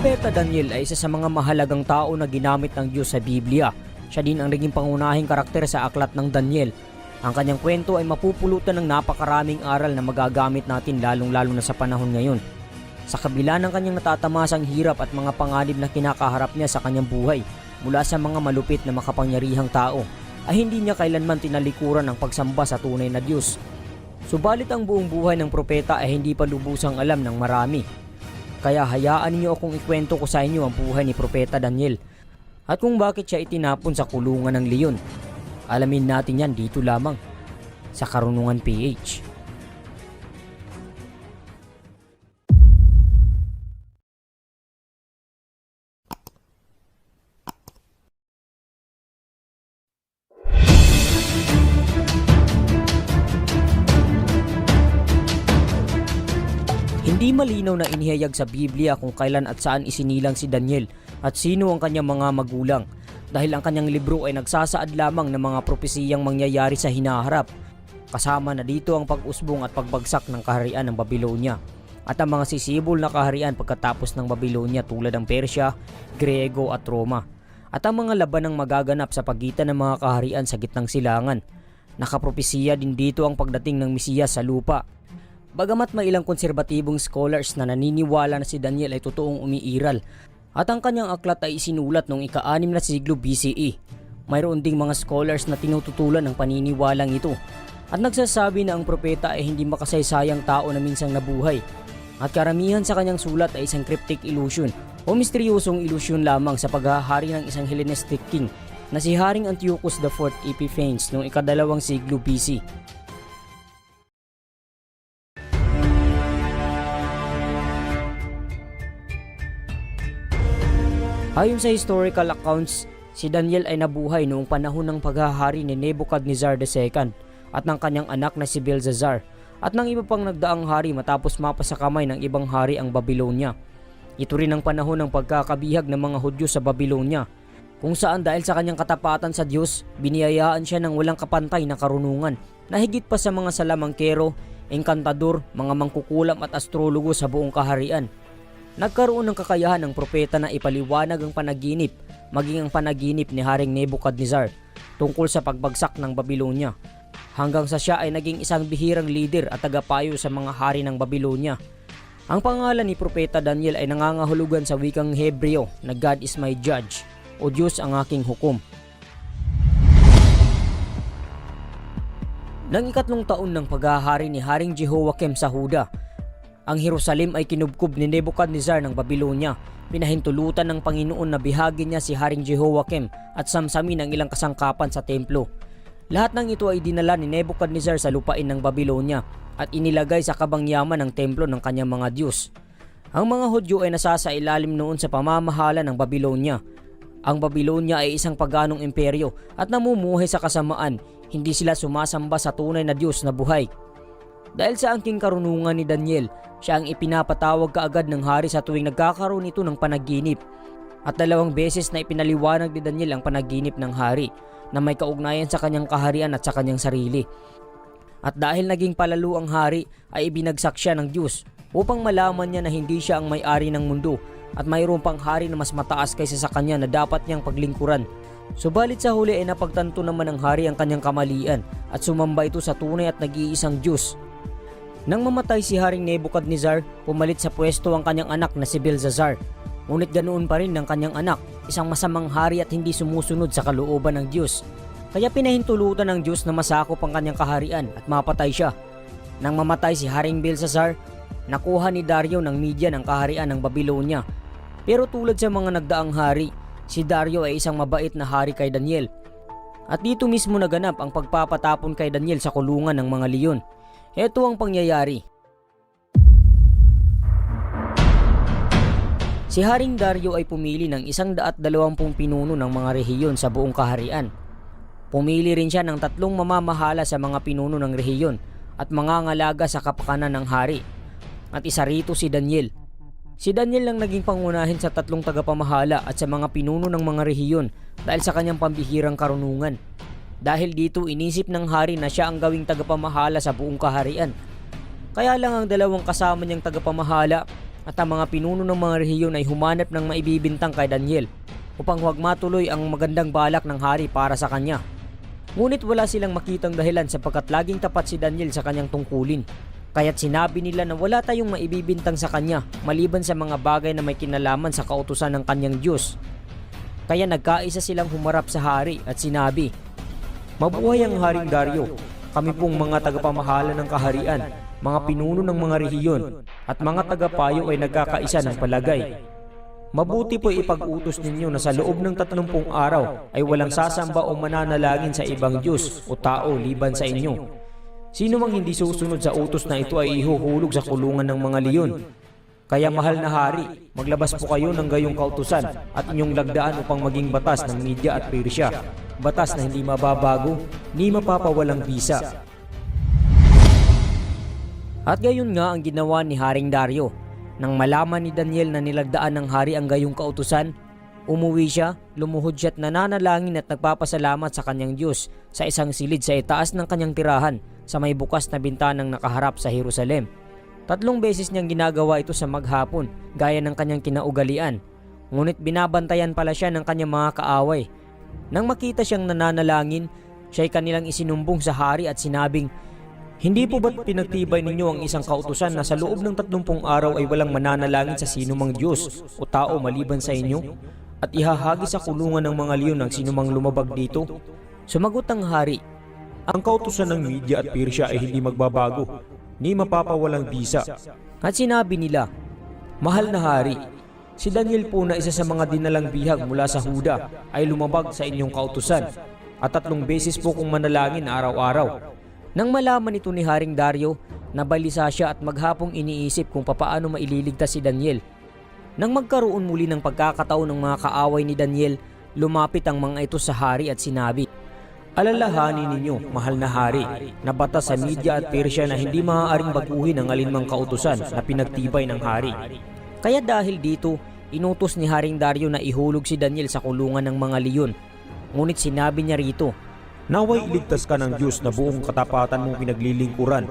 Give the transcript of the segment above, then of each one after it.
Propeta Daniel ay isa sa mga mahalagang tao na ginamit ng Diyos sa Biblia. Siya din ang naging pangunahing karakter sa aklat ng Daniel. Ang kanyang kwento ay mapupulutan ng napakaraming aral na magagamit natin lalong-lalo na sa panahon ngayon. Sa kabila ng kanyang natatamasang hirap at mga panganib na kinakaharap niya sa kanyang buhay mula sa mga malupit na makapangyarihang tao, ay hindi niya kailanman tinalikuran ang pagsamba sa tunay na Diyos. Subalit ang buong buhay ng propeta ay hindi pa lubusang alam ng marami. Kaya hayaan niyo akong ikwento ko sa inyo ang buhay ni Propeta Daniel at kung bakit siya itinapon sa kulungan ng leon. Alamin natin yan dito lamang sa Karunungan PH. Hindi malinaw na inihayag sa Biblia kung kailan at saan isinilang si Daniel at sino ang kanyang mga magulang, dahil ang kanyang libro ay nagsasaad lamang ng mga propesiyang mangyayari sa hinaharap. Kasama na dito ang pag-usbong at pagbagsak ng kaharian ng Babylonia at ang mga sisibol na kaharian pagkatapos ng Babylonia tulad ng Persya, Griego at Roma, at ang mga labanang magaganap sa pagitan ng mga kaharian sa gitnang silangan. Nakapropesiya din dito ang pagdating ng Mesiyas sa lupa. Bagamat may ilang konserbatibong scholars na naniniwala na si Daniel ay totoong umiiral at ang kanyang aklat ay isinulat noong ika-6 na siglo BCE, mayroon ding mga scholars na tinututulan ng paniniwalang ito at nagsasabi na ang propeta ay hindi makasaysayang tao na minsang nabuhay at karamihan sa kanyang sulat ay isang cryptic illusion o misteryosong ilusyon lamang sa paghahari ng isang Hellenistic king na si Haring Antiochus IV Epiphanes noong ika-2 siglo BC. Ayon sa historical accounts, si Daniel ay nabuhay noong panahon ng paghahari ni Nebuchadnezzar II at ng kanyang anak na si Belshazzar at ng iba pang nagdaang hari matapos mapasa kamay ng ibang hari ang Babylonia. Ito rin ang panahon ng pagkakabihag ng mga Hudyo sa Babylonia, kung saan dahil sa kanyang katapatan sa Diyos, biniyayaan siya ng walang kapantay na karunungan na higit pa sa mga salamangkero, engkantador, mga mangkukulam at astrologo sa buong kaharian. Nagkaroon ng kakayahan ng propeta na ipaliwanag ang panaginip, maging ang panaginip ni Haring Nebuchadnezzar tungkol sa pagbagsak ng Babylonia, hanggang sa siya ay naging isang bihirang leader at tagapayo sa mga hari ng Babylonia. Ang pangalan ni Propeta Daniel ay nangangahulugan sa wikang Hebreo na God is my judge o Diyos ang aking hukom. Nang ikatlong taon ng paghahari ni Haring Jehoiakim sa Huda, ang Jerusalem ay kinubkob ni Nebuchadnezzar ng Babylonia. Pinahintulutan ng Panginoon na bihagin niya si Haring Jehoiakim at samsamin ang ilang kasangkapan sa templo. Lahat ng ito ay dinala ni Nebuchadnezzar sa lupain ng Babylonia at inilagay sa kabangyaman ng templo ng kanyang mga Diyos. Ang mga Hudyo ay nasasailalim noon sa pamamahala ng Babylonia. Ang Babylonia ay isang paganong imperyo at namumuhay sa kasamaan. Hindi sila sumasamba sa tunay na Diyos na buhay. Dahil sa angking karunungan ni Daniel, siya ang ipinapatawag kaagad ng hari sa tuwing nagkakaroon ito ng panaginip. At 2 beses na ipinaliwanag ni Daniel ang panaginip ng hari na may kaugnayan sa kanyang kaharian at sa kanyang sarili. At dahil naging palalo ang hari, ay ibinagsak siya ng Diyos upang malaman niya na hindi siya ang may-ari ng mundo at mayroon pang hari na mas mataas kaysa sa kanya na dapat niyang paglingkuran. Subalit sa huli ay napagtanto naman ng hari ang kanyang kamalian at sumamba ito sa tunay at nag-iisang Diyos. Nang mamatay si Haring Nebuchadnezzar, pumalit sa pwesto ang kanyang anak na si Belshazzar. Ngunit ganoon pa rin ng kanyang anak, isang masamang hari at hindi sumusunod sa kalooban ng Diyos. Kaya pinahintulutan ng Diyos na masakop ang kanyang kaharian at mapatay siya. Nang mamatay si Haring Belshazzar, nakuha ni Dario ng Media ng kaharian ng Babylonia. Pero tulad sa mga nagdaang hari, si Dario ay isang mabait na hari kay Daniel. At dito mismo naganap ang pagpapatapon kay Daniel sa kulungan ng mga leon. Ito ang pangyayari. Si Haring Dario ay pumili ng 120 pinuno ng mga rehiyon sa buong kaharian. Pumili rin siya ng 3 mamamahala sa mga pinuno ng rehiyon at mangangalaga sa kapakanan ng hari. At isa rito si Daniel. Si Daniel lang naging pangunahin sa 3 tagapamahala at sa mga pinuno ng mga rehiyon dahil sa kanyang pambihirang karunungan. Dahil dito inisip ng hari na siya ang gawing tagapamahala sa buong kaharian. Kaya lang ang 2 kasama niyang tagapamahala at ang mga pinuno ng mga rehiyon ay humanap ng maibibintang kay Daniel upang huwag matuloy ang magandang balak ng hari para sa kanya. Ngunit wala silang makitang dahilan sapagkat laging tapat si Daniel sa kanyang tungkulin. Kaya't sinabi nila na wala tayong maibibintang sa kanya maliban sa mga bagay na may kinalaman sa kautusan ng kanyang Diyos. Kaya nagkaisa silang humarap sa hari at sinabi, "Mabuhay ang Haring Dario. Kami pong mga tagapamahala ng kaharian, mga pinuno ng mga rehiyon, at mga tagapayo ay nagkakaisa ng palagay. Mabuti po ipag-utos ninyo na sa loob ng 30 araw ay walang sasamba o mananalangin sa ibang Diyos o tao liban sa inyo. Sino mang hindi susunod sa utos na ito ay ihuhulog sa kulungan ng mga leyon. Kaya mahal na hari, maglabas po kayo ng gayong kautusan at inyong lagdaan upang maging batas ng Media at Persia. Batas na hindi mababago, ni mapapawalang bisa." At gayon nga ang ginawa ni Haring Dario. Nang malaman ni Daniel na nilagdaan ng hari ang gayong kautusan, umuwi siya, lumuhod siya at nananalangin at nagpapasalamat sa kanyang Diyos sa isang silid sa itaas ng kanyang tirahan sa may bukas na bintanang nakaharap sa Jerusalem. 3 beses niyang ginagawa ito sa maghapon gaya ng kanyang kinaugalian. Ngunit binabantayan pala siya ng kanyang mga kaaway. Nang makita siyang nananalangin, siya'y kanilang isinumbong sa hari at sinabing, "Hindi po ba't pinagtibay ninyo ang isang kautusan na sa loob ng 30 araw ay walang mananalangin sa sinumang Diyos o tao maliban sa inyo? At ihahagi sa kulungan ng mga leyon ang sinumang lumabag dito?" Sumagot ang hari, "Ang kautusan ng Media at Persia ay hindi magbabago, ni mapapawalang bisa." At sinabi nila, "Mahal na hari, si Daniel po na isa sa mga dinalang bihag mula sa Huda ay lumabag sa inyong kautusan at 3 beses po kong manalangin araw-araw." Nang malaman ito ni Haring Dario, nabalisa siya at maghapong iniisip kung papaano maililigtas si Daniel. Nang magkaroon muli ng pagkakataon ng mga kaaway ni Daniel, lumapit ang mga ito sa hari at sinabi, "Alalahanin ninyo, mahal na hari, na batas sa Media at Persia na hindi maaaring baguhin ang alinmang kautusan na pinagtibay ng hari." Kaya dahil dito, inutos ni Haring Dario na ihulog si Daniel sa kulungan ng mga leyon. Ngunit sinabi niya rito, "Naway iligtas ka ng Diyos na buong katapatan mong pinaglilingkuran."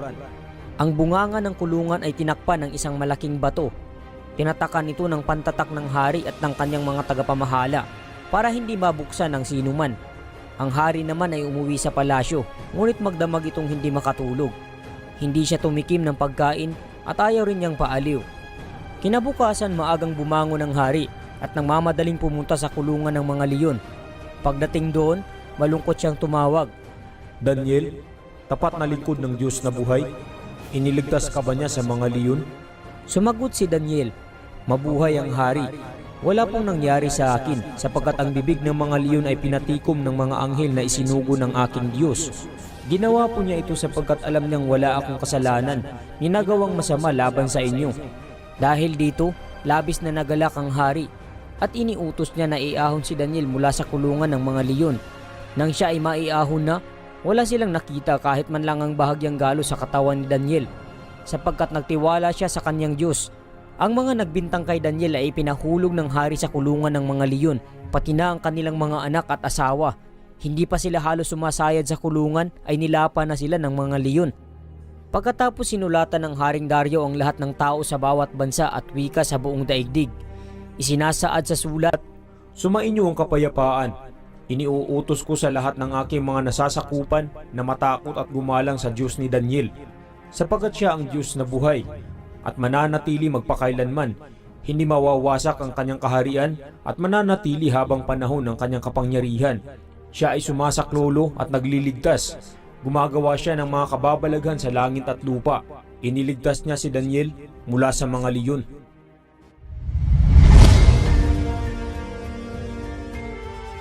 Ang bunganga ng kulungan ay tinakpan ng isang malaking bato. Tinatakan ito ng pantatak ng hari at ng kanyang mga tagapamahala para hindi mabuksan ng sinuman. Ang hari naman ay umuwi sa palasyo, ngunit magdamag itong hindi makatulog. Hindi siya tumikim ng pagkain at ayaw rin niyang paaliw. Kinabukasan maagang bumangon ang hari at nang mamadaling pumunta sa kulungan ng mga leyon. Pagdating doon, malungkot siyang tumawag, "Daniel, tapat na lingkod ng Diyos na buhay, iniligtas ka ba niya sa mga leyon?" Sumagot si Daniel, "Mabuhay ang hari. Wala pong nangyari sa akin sapagkat ang bibig ng mga leyon ay pinatikom ng mga anghel na isinugo ng aking Diyos. Ginawa po niya ito sapagkat alam niyang wala akong kasalanan, ninagawang masama laban sa inyo." Dahil dito, labis na nagalak ang hari at iniutos niya na iahon si Daniel mula sa kulungan ng mga leyon. Nang siya ay maiahon na, wala silang nakita kahit man lang ang bahagyang galo sa katawan ni Daniel, sapagkat nagtiwala siya sa kanyang Diyos. Ang mga nagbintang kay Daniel ay pinahulog ng hari sa kulungan ng mga leyon, pati na ang kanilang mga anak at asawa. Hindi pa sila halos sumasayad sa kulungan ay nilapa na sila ng mga leyon. Pagkatapos sinulatan ng Haring Dario ang lahat ng tao sa bawat bansa at wika sa buong daigdig. Isinasaad sa sulat, "Sumainyo ang kapayapaan. Iniuutos ko sa lahat ng aking mga nasasakupan na matakot at gumalang sa Diyos ni Daniel, sapagkat siya ang Diyos na buhay at mananatili magpakailanman. Hindi mawawasak ang kanyang kaharian at mananatili habang panahon ng kanyang kapangyarihan. Siya ay sumasaklolo at nagliligtas. Gumagawa siya ng mga kababalaghan sa langit at lupa. Iniligtas niya si Daniel mula sa mga leyon."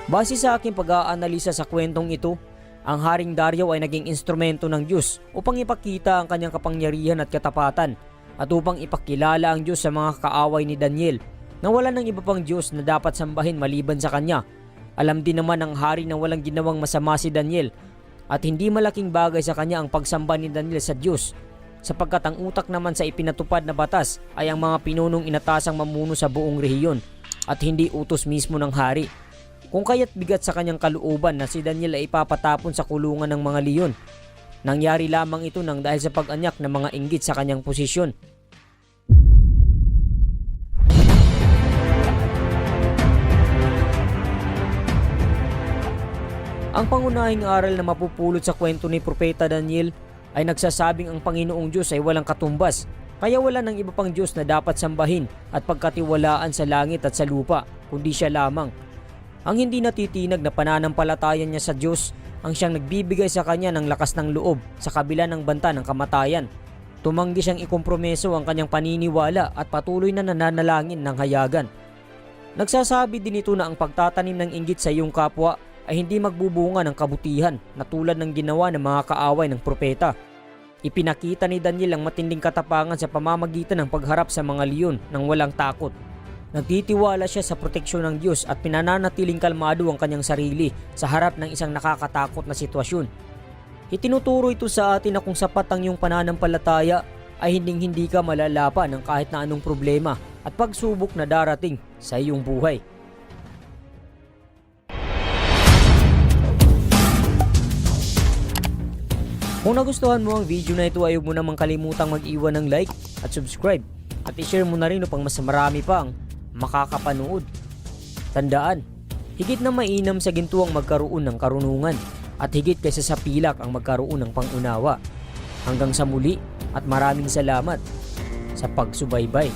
Base sa aking pag-aanalisa sa kwentong ito, ang Haring Dario ay naging instrumento ng Diyos upang ipakita ang kanyang kapangyarihan at katapatan at upang ipakilala ang Diyos sa mga kaaway ni Daniel na wala ng iba pang Diyos na dapat sambahin maliban sa kanya. Alam din naman ng hari na walang ginawang masama si Daniel at hindi malaking bagay sa kanya ang pagsamba ni Daniel sa Diyos, sapagkat ang utak naman sa ipinatupad na batas ay ang mga pinunong inatasang mamuno sa buong rehiyon at hindi utos mismo ng hari. Kung kaya't bigat sa kanyang kalooban na si Daniel ay ipapatapon sa kulungan ng mga leyon. Nangyari lamang ito nang dahil sa pag-anyak ng mga inggit sa kanyang posisyon. Ang pangunahing aral na mapupulot sa kwento ni Propeta Daniel ay nagsasabing ang Panginoong Diyos ay walang katumbas, kaya wala ng iba pang Diyos na dapat sambahin at pagkatiwalaan sa langit at sa lupa, kundi siya lamang. Ang hindi natitinag na pananampalatayan niya sa Diyos ang siyang nagbibigay sa kanya ng lakas ng loob sa kabila ng banta ng kamatayan. Tumanggi siyang ikompromeso ang kanyang paniniwala at patuloy na nananalangin ng hayagan. Nagsasabi din ito na ang pagtatanim ng inggit sa iyong kapwa ay hindi magbubunga ng kabutihan na tulad ng ginawa ng mga kaaway ng propeta. Ipinakita ni Daniel ang matinding katapangan sa pamamagitan ng pagharap sa mga leon nang walang takot. Nagtitiwala siya sa proteksyon ng Diyos at pinananatiling kalmado ang kanyang sarili sa harap ng isang nakakatakot na sitwasyon. Itinuturo ito sa atin na kung sapat ang iyong pananampalataya ay hindi ka malalapan ng kahit na anong problema at pagsubok na darating sa iyong buhay. Kung nagustuhan mo ang video na ito ay huwag mo namang kalimutang mag-iwan ng like at subscribe at i-share mo na rin upang mas marami pa ang makakapanood. Tandaan, higit na mainam sa ginto ang magkaroon ng karunungan at higit kaysa sa pilak ang magkaroon ng pangunawa. Hanggang sa muli at maraming salamat sa pagsubaybay.